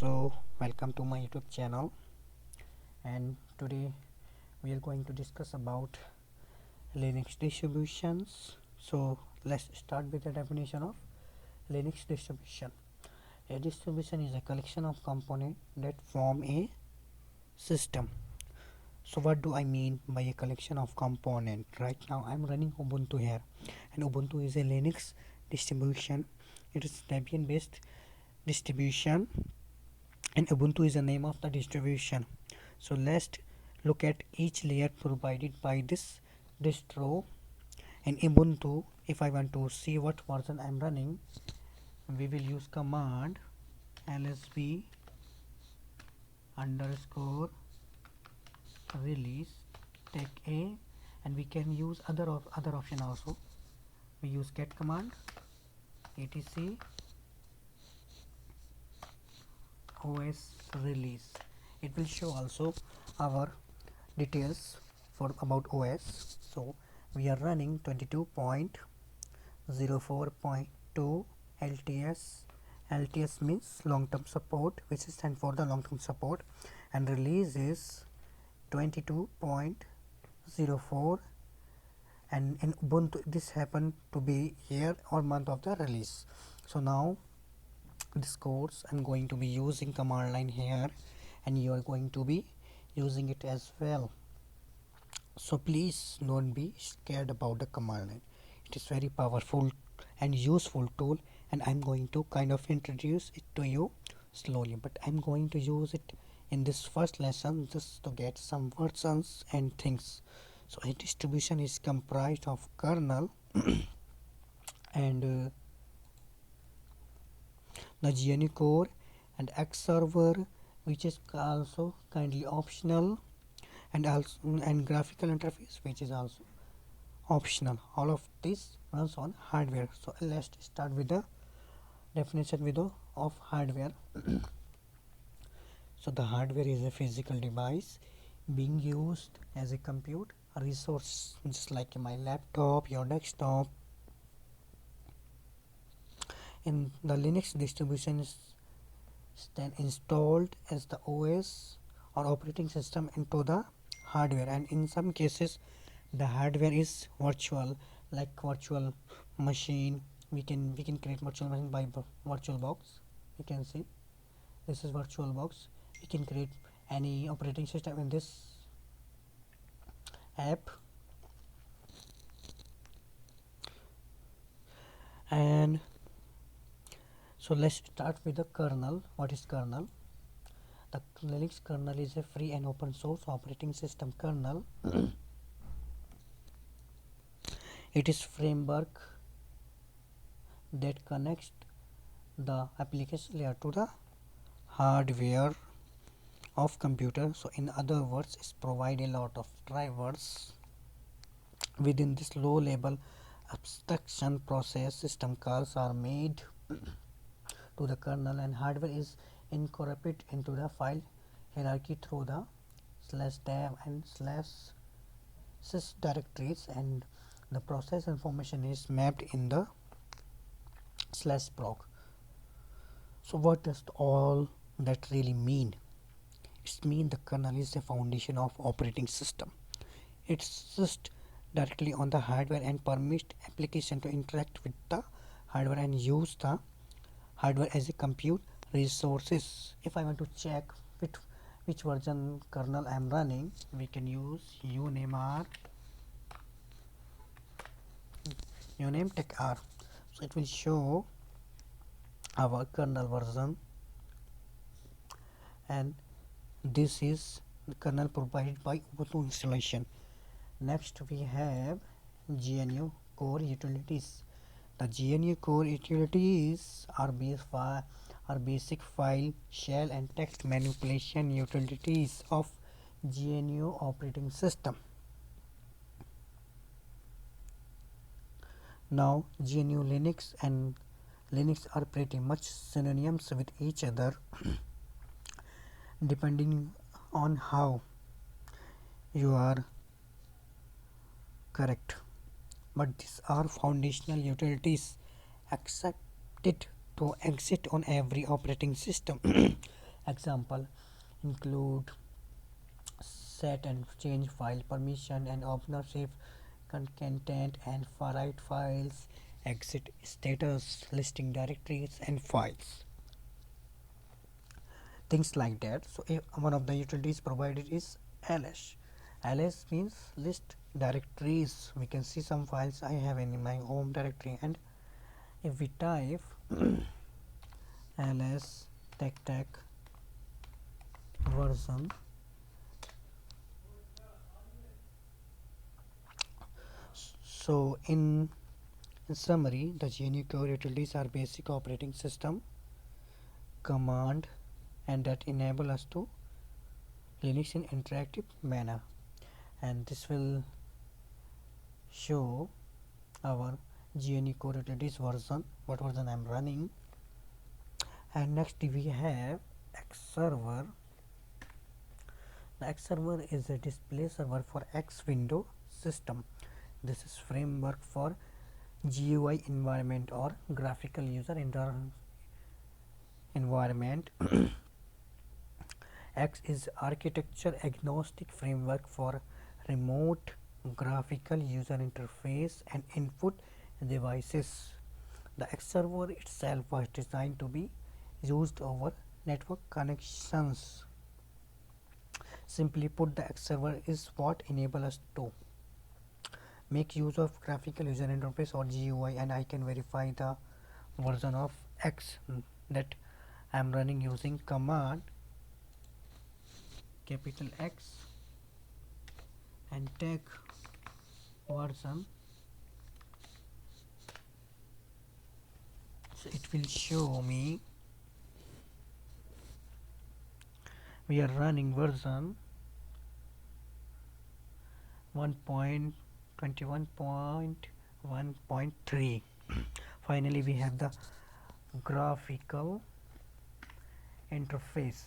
So welcome to my YouTube channel, and today we are going to discuss about Linux distributions. So let's start with the definition of Linux distribution. A distribution is a collection of components that form a system. So what do I mean by a collection of components? Right now I'm running Ubuntu here, and Ubuntu is a Linux distribution. It is Debian based distribution, and Ubuntu is the name of the distribution. So let's look at each layer provided by this distro. In Ubuntu, if I want to see what version I am running, we will use command lsb underscore release take a, and we can use other option also. We use cat command etc os release. It will show also our details for about OS. So we are running 22.04.2 LTS. LTS means long term support, which stands for the long term support, and release is 22.04, and in Ubuntu this happened to be year or month of the release. So now this course I'm going to be using command line here, and you are going to be using it as well. So please don't be scared about the command line. It is very powerful and useful tool, and I'm going to kind of introduce it to you slowly, but I'm going to use it in this first lesson just to get some versions and things. So a distribution is comprised of kernel and the GNU core and X server, which is also kindly optional, and also and graphical interface, which is also optional. All of this runs on hardware. So let's start with the definition of hardware. So the hardware is a physical device being used as a compute resource, just like my laptop, your desktop. In the Linux distribution is then installed as the OS or operating system into the hardware, and in some cases the hardware is virtual, like virtual machine. We can create virtual machine by virtual box. You can see this is virtual box. We can create any operating system in this app. And so let's start with the kernel. What is kernel? The Linux kernel is a free and open source operating system kernel. It is framework that connects the application layer to the hardware of computer. So in other words, it provide a lot of drivers within this low level abstraction process. System calls are made to the kernel, and hardware is incorporated into the file hierarchy through the /dev and /sys directories, and the process information is mapped in the /proc. So what does all that really mean? It means the kernel is the foundation of operating system. It sits directly on the hardware and permits application to interact with the hardware and use the hardware as a compute resources. If I want to check which version kernel I am running, we can use uname tech r. So it will show our kernel version, and this is the kernel provided by Ubuntu installation. Next we have GNU core utilities. The GNU core utilities are basic file, shell and text manipulation utilities of GNU operating system. Now GNU Linux and Linux are pretty much synonyms with each other depending on how you are correct, but these are foundational utilities accepted to exist on every operating system. Example include set and change file permission and opener save content and write files, exit status, listing directories and files, things like that. So if one of the utilities provided is ls. Ls means list directories. We can see some files I have in my home directory, and if we type ls tech version, so in summary, the GNU core utilities are basic operating system command and that enable us to Linux in interactive manner, and this will show our GNU core utilities version, what version I'm running. And next we have X server. The X server is a display server for X window system. This is framework for GUI environment or graphical user environment. X is architecture agnostic framework for remote graphical user interface and input devices. The X server itself was designed to be used over network connections. Simply put, the X server is what enables us to make use of graphical user interface or GUI, and I can verify the version of X that I am running using command capital X and tag version. So it will show me we are running version 1.21.1.3. Finally, we have the graphical interface.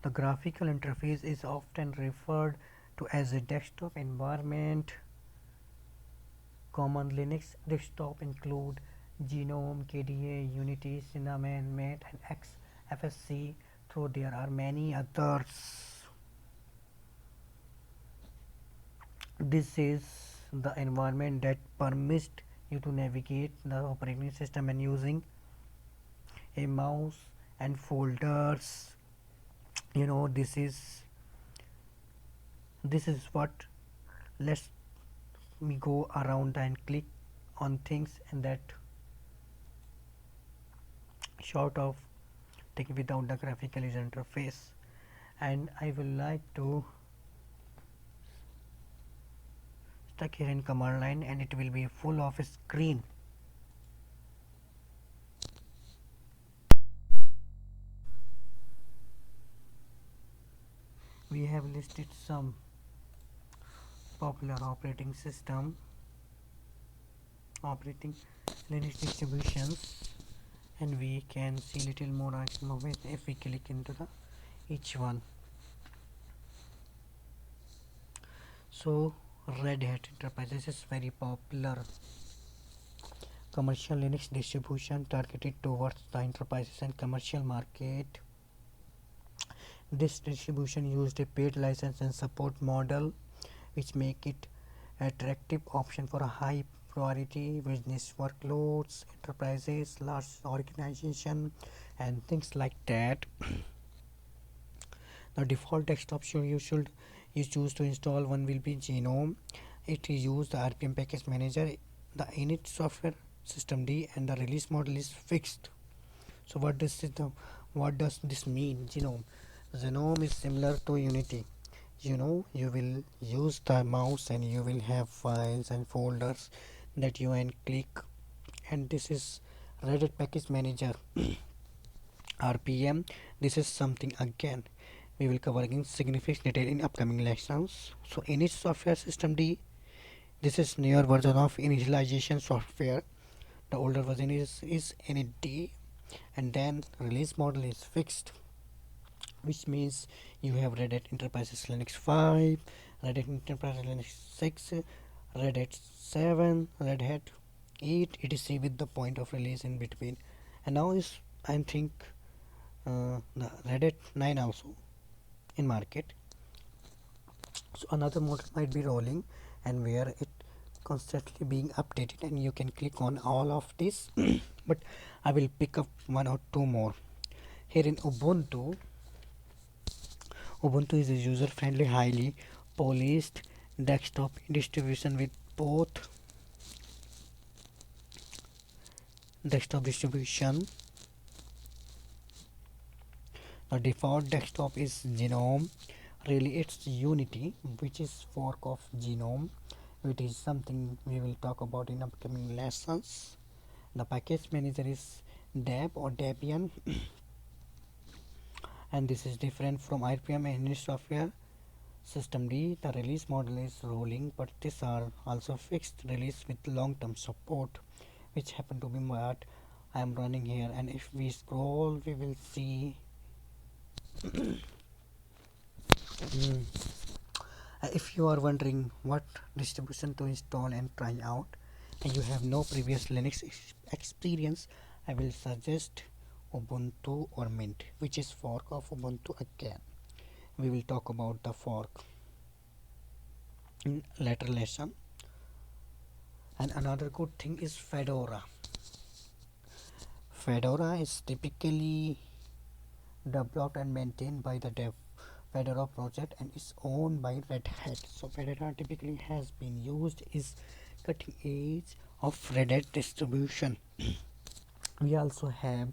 The graphical interface is often referred to as a desktop environment. Common Linux desktop include GNOME, KDE, Unity, Cinnamon, Mate and XFCE, though there are many others. This is the environment that permits you to navigate the operating system and using a mouse and folders. This is what lets me go around and click on things, and that sort of thing without the graphical user interface. And I will like to stuck here in command line, and it will be full of a screen. We have listed some popular operating Linux distributions, and we can see little more action of it if we click into the each one. So Red Hat Enterprise is very popular commercial Linux distribution targeted towards the enterprises and commercial market. This distribution used a paid license and support model, which make it attractive option for a high priority business workloads, enterprises, large organization, and things like that. The default desktop you choose to install one will be GNOME. It use the RPM package manager, the init software systemd, and the release model is fixed. So what does this mean? GNOME is similar to Unity. You will use the mouse and you will have files and folders that you can click, and this is Red Hat package manager. RPM, this is something again we will cover in significant detail in upcoming lessons. So init software systemd, this is newer version of initialization software. The older version is initd, and then release model is fixed, which means you have Red Hat Enterprise Linux 5, Red Hat Enterprise Linux 6, Red Hat 7, Red Hat 8, etc. with the point of release in between. And now I think the Red Hat 9 also in market. So another model might be rolling, and where it constantly being updated, and you can click on all of this. But I will pick up one or two more. Here in Ubuntu is a user-friendly, highly polished desktop distribution with both desktop distribution. The default desktop is Genome. Really, it's Unity, which is fork of Genome, which is something we will talk about in upcoming lessons. The package manager is Deb or Debian, and this is different from RPM and Unix software. System D, the release model is rolling, but these are also fixed release with long-term support, which happen to be what I am running here. And if we scroll, we will see if you are wondering what distribution to install and try out, and you have no previous Linux experience, I will suggest Ubuntu or Mint, which is fork of Ubuntu again. We will talk about the fork in later lesson. And another good thing is Fedora. Fedora is typically developed and maintained by the Fedora project and is owned by Red Hat. So Fedora typically has been used is cutting edge of Red Hat distribution. We also have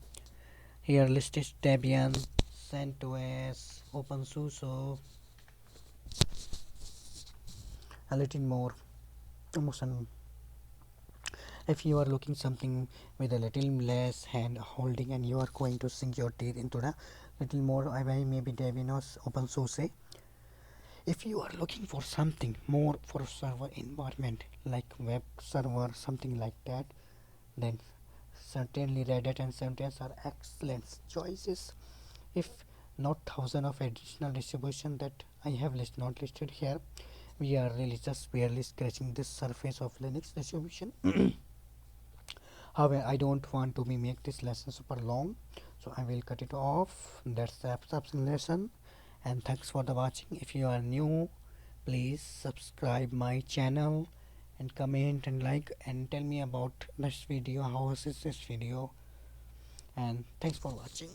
here listed Debian, CentOS, OpenSUSE, a little more emotion. If you are looking something with a little less hand holding and you are going to sink your teeth into the little more, maybe Debian or OpenSUSE. If you are looking for something more for server environment like web server, something like that, then certainly Red Hat and CentOS are excellent choices. If not thousands of additional distribution that I have not listed here, we are really just barely scratching the surface of Linux distribution. However, I don't want to make this lesson super long, so I will cut it off. That's the lesson, and thanks for the watching. If you are new, please subscribe my channel and comment and like and tell me about this video, how is this video, and thanks for watching.